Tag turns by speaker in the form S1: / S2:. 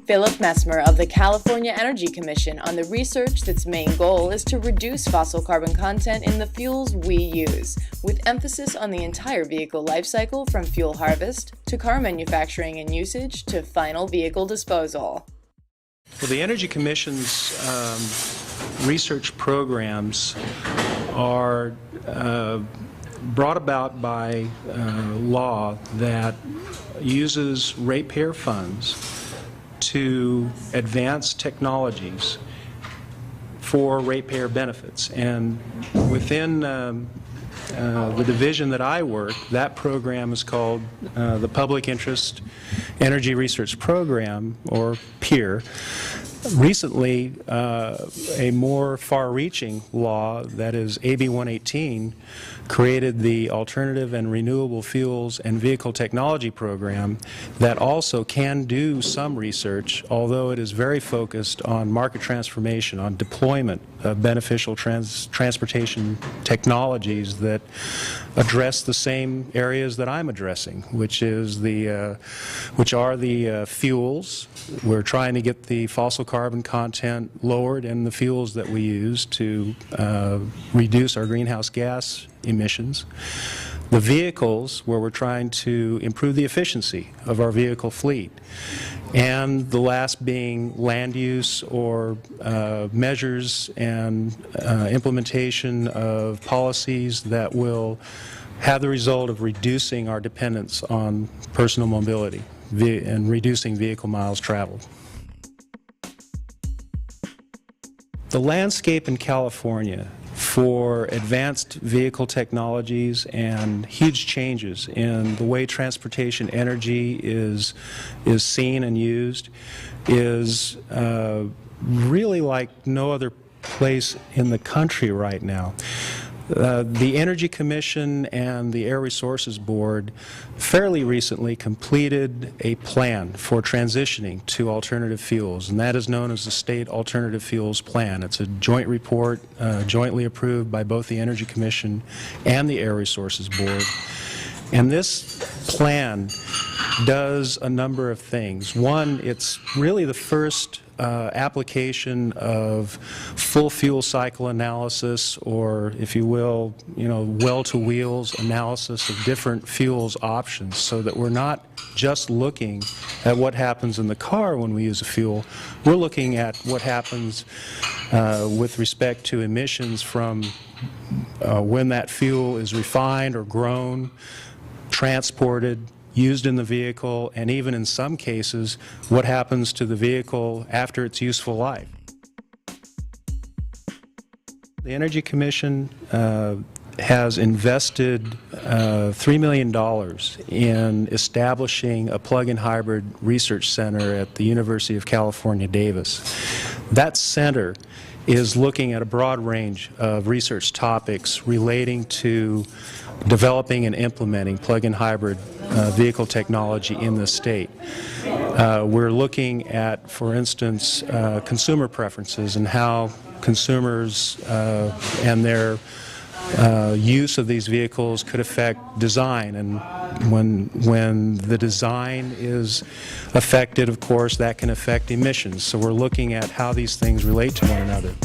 S1: Philip Misemer of the California Energy Commission on the research that's main goal is to reduce fossil carbon content in the fuels we use, with emphasis on the entire vehicle life cycle from fuel harvest to car manufacturing and usage to final vehicle disposal.
S2: Well, the Energy Commission's research programs are brought about by law that uses ratepayer funds to advance technologies for ratepayer benefits. And within the division that I work, that program is called the Public Interest Energy Research Program, or PIER. Recently, a more far-reaching law, that is AB 118, created the Alternative and Renewable Fuels and Vehicle Technology Program that also can do some research, although it is very focused on market transformation, on deployment of beneficial transportation technologies that address the same areas that I'm addressing, which are the fuels. We're trying to get the fossil carbon content lowered in the fuels that we use to reduce our greenhouse gas emissions. The vehicles, where we're trying to improve the efficiency of our vehicle fleet. And the last being land use, or measures and implementation of policies that will have the result of reducing our dependence on personal mobility and reducing vehicle miles traveled. The landscape in California for advanced vehicle technologies and huge changes in the way transportation energy is seen and used is really like no other place in the country right now. The Energy Commission and the Air Resources Board fairly recently completed a plan for transitioning to alternative fuels, and that is known as the State Alternative Fuels Plan. It's a joint report jointly approved by both the Energy Commission and the Air Resources Board. And this plan does a number of things. One, it's really the first application of full fuel cycle analysis, or if you will, well-to-wheels analysis of different fuels options, so that we're not just looking at what happens in the car when we use a fuel. We're looking at what happens with respect to emissions from when that fuel is refined or grown, transported, used in the vehicle, and even in some cases, what happens to the vehicle after its useful life. The Energy Commission has invested $3 million in establishing a plug-in hybrid research center at the University of California, Davis. That center is looking at a broad range of research topics relating to developing and implementing plug-in hybrid vehicle technology in the state. We're looking at, for instance, consumer preferences and how consumers and their use of these vehicles could affect design. And when the design is affected, of course, that can affect emissions. So we're looking at how these things relate to one another.